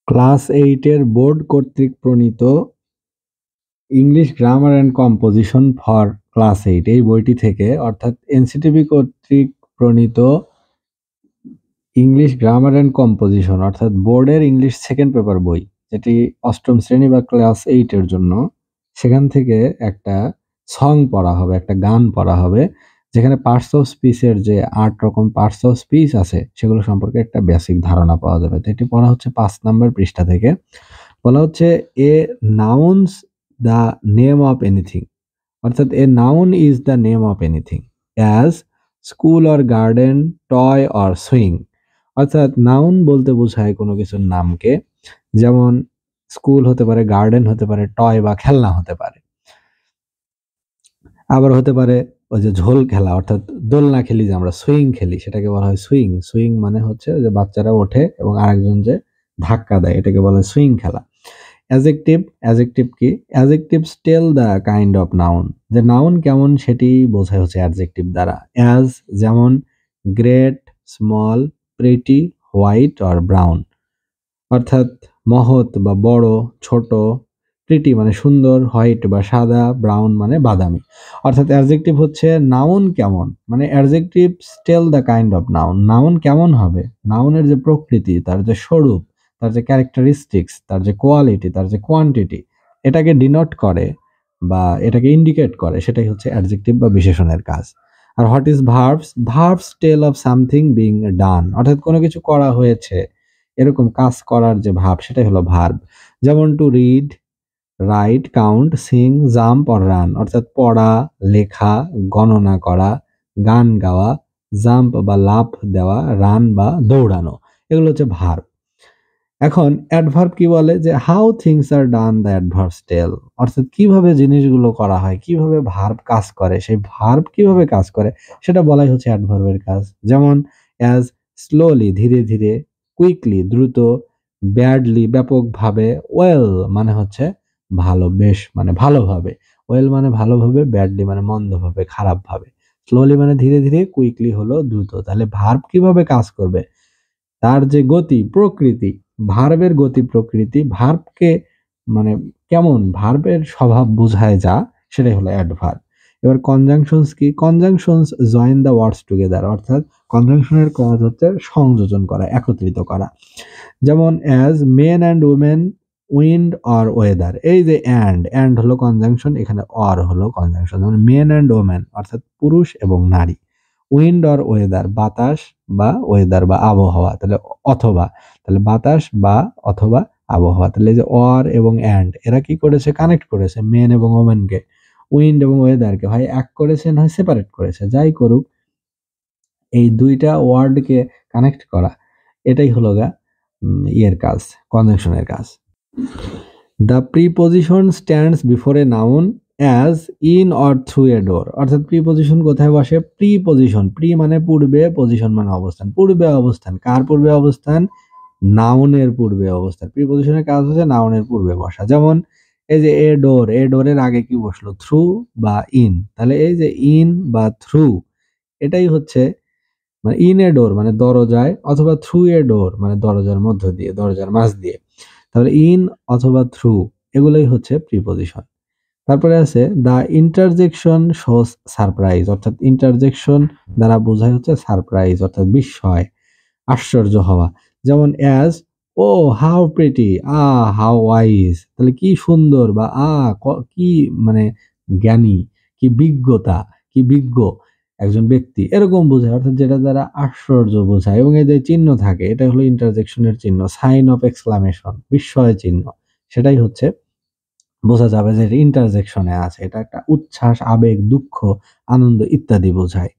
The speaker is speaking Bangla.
ক্লাস 8 এর বোর্ড কর্তৃক প্রণীত English grammar and composition for class 8 এই বইটি থেকে, অর্থাৎ এনসিটিবি কর্তৃক প্রণীত ইংলিশ গ্রামার অ্যান্ড কম্পোজিশন অর্থাৎ বোর্ডের ইংলিশ সেকেন্ড পেপার বই, যেটি অষ্টম শ্রেণী বা ক্লাস 8 এর জন্য, সেখান থেকে একটা সং পড়া হবে, একটা গান পড়া হবে, যেখানে পার্টস অফ স্পিচের যে 8 রকম পার্টস অফ স্পিচ আছে সেগুলো সম্পর্কে একটা বেসিক ধারণা পাওয়া যাবে। তো এটি পড়া হচ্ছে 5 নাম্বার পৃষ্ঠা থেকে। বলা হচ্ছে a nouns the name of anything, অর্থাৎ a noun is the name of anything as school or garden, toy or swing. অর্থাৎ নাউন বলতে বোঝায় কোনো কিছুর নামকে, যেমন স্কুল হতে পারে, গার্ডেন হতে পারে, টয় বা খেলনা হতে পারে, আবার হতে পারে ওই যে ঝোল খেলা, অর্থাৎ দোলনা খেলি, যে আমরা সুইং খেলি সেটাকে বলা হয় সুইং। সুইং মানে হচ্ছে যে বাচ্চারা ওঠে এবং আরেকজন যে ধাক্কা দেয়, এটাকে বলা হয় সুইং খেলা। অ্যাজেকটিভ, অ্যাজেকটিভ কি? Adjectives tell the kind of noun, যে নাউন কেমন সেটি বোঝায় হচ্ছে অ্যাডজেক্টিভ দ্বারা। অ্যাজ যেমন great, small, pretty, white or brown, অর্থাৎ মহৎ বা বড়, ছোট, প্রিটি মানে সুন্দর, হোয়াইট বা সাদা, ব্রাউন মানে বাদামি। অর্থাৎ অ্যাডজেক্টিভ হচ্ছে নাউন কেমন, মানে adjectives tell the kind of noun, noun কেমন হবে, নাউনের যে প্রকৃতি, তার যে স্বরূপ, তার যে ক্যারেক্টারিস্টিক্স, তার যে কোয়ালিটি, তার যে কোয়ান্টিটি, এটাকে ডিনোট করে বা এটাকে ইন্ডিকেট করে, সেটাই হচ্ছে অ্যাডজেক্টিভ বা বিশেষণের কাজ। আর what is verbs? Verbs tell of something being done, অর্থাৎ কোনো কিছু করা হয়েছে, এরকম কাজ করার যে ভাব সেটাই হলো ভার্ব। যেমন to read, right, count, Singh, jump or run, অর্থাৎ পড়া, লেখা, গণনা করা, গান গাওয়া, জাম্প বা লাফ দেওয়া, রান বা দৌড়ানো, এগুলো হচ্ছে ভার্ব। এখন অ্যাডভার্ব কি বলে? যে how things are done the adverbs tell, অর্থাৎ কিভাবে জিনিসগুলো করা হয়, কিভাবে ভার্ব কাজ করে, সেই ভার্ব কিভাবে কাজ করে সেটা বলাই হচ্ছে অ্যাডভার্বের কাজ। যেমন অ্যাজ স্লোলি ধীরে ধীরে, কুইকলি দ্রুত, ব্যাডলি ব্যাপকভাবে, ওয়েল মানে হচ্ছে ভালো, বেশ মানে ভালোভাবে, ওয়েল মানে ভালোভাবে, ব্যাডলি মানে মন্দভাবে, খারাপভাবে, স্লোলি মানে ধীরে ধীরে, কুইকলি হলো দ্রুত। তাহলে ভার্ব কিভাবে কাজ করবে, তার যে গতি প্রকৃতি, ভার্বের গতি প্রকৃতি, ভার্বকে মানে কেমন, ভার্বের স্বভাব বোঝায় যা, সেটাই হলো অ্যাডভার্ব। এবার কনজাংশনস কি? Conjunctions join the words together, অর্থাৎ কনজাংশনের কাজ হচ্ছে সংযোজন করা, একত্রিত করা। যেমন as men and women, wind or weather, এই যে অ্যান্ড হলো কনজাংশন, এখানে অর হলো কনজাংশন। যেমন মেন অ্যান্ড ওমেন অর্থাৎ পুরুষ এবং নারী, উইন্ড অর ওয়েদার বাতাস বা ওয়েদার বা আবহাওয়া, তাহলে অথবা, তাহলে বাতাস বা অথবা আবহাওয়া। তাহলে এই যে অর এবং অ্যান্ড এরা কি করেছে? কানেক্ট করেছে মেন এবং ওমেনকে, উইন্ড এবং ওয়েদারকে হয় এক করেছে নয় সেপারেট করেছে, যাই করুক এই দুইটা ওয়ার্ডকে কানেক্ট করা, এটাই হলো গা ইয়ের কাজ, কনজাংশনের কাজ। The preposition stands before a noun as in or through a door, অর্থাৎ প্রিপজিশন কোথায় বসে? প্রিপজিশন, প্রি মানে পূর্বে, পজিশন মানে অবস্থান, পূর্বে অবস্থান, কার পূর্বে অবস্থান? নাউনের পূর্বে অবস্থান। প্রিপজিশনের কাজ হচ্ছে নাউনের পূর্বে বসা। যেমন এই যে এ ডোর, এ ডোরের আগে কি বসলো? থ্রু বা ইন, তাহলে এই যে ইন বা থ্রু, এটাই হচ্ছে মানে ইন এ ডোর মানে দরজায়, অথবা থ্রু এ ডোর মানে দরজার মধ্য দিয়ে, দরজার মাঝ দিয়ে। তাহলে ইন অথবা থ্রু এগুলোই হচ্ছে প্রিপজিশন। তারপরে আছে দ্য ইন্টারজেকশন শোস সারপ্রাইজ, অর্থাৎ ইন্টারজেকশন দ্বারা বোঝায় হচ্ছে সারপ্রাইজ, অর্থাৎ বিস্ময়, আশ্চর্য হওয়া। যেমন as oh how pretty, how wise, তাহলে কি সুন্দর, বা কি মানে জ্ঞানী, কি বিজ্ঞতা, কি বিজ্ঞ একজন ব্যক্তি, এরকম বোঝায়, অর্থাৎ যেটা দ্বারা আশ্চর্য বোঝায়। এবং এই যে চিহ্ন থাকে, এটা হলো ইন্টারজেকশনের চিহ্ন, সাইন অফ এক্সক্লামেশন, বিস্ময় চিহ্ন, সেটাই হচ্ছে বোঝা যাবে যে এটা ইন্টারজেকশনে আছে, এটা একটা উচ্ছ্বাস, আবেগ, দুঃখ, আনন্দ ইত্যাদি বোঝায়।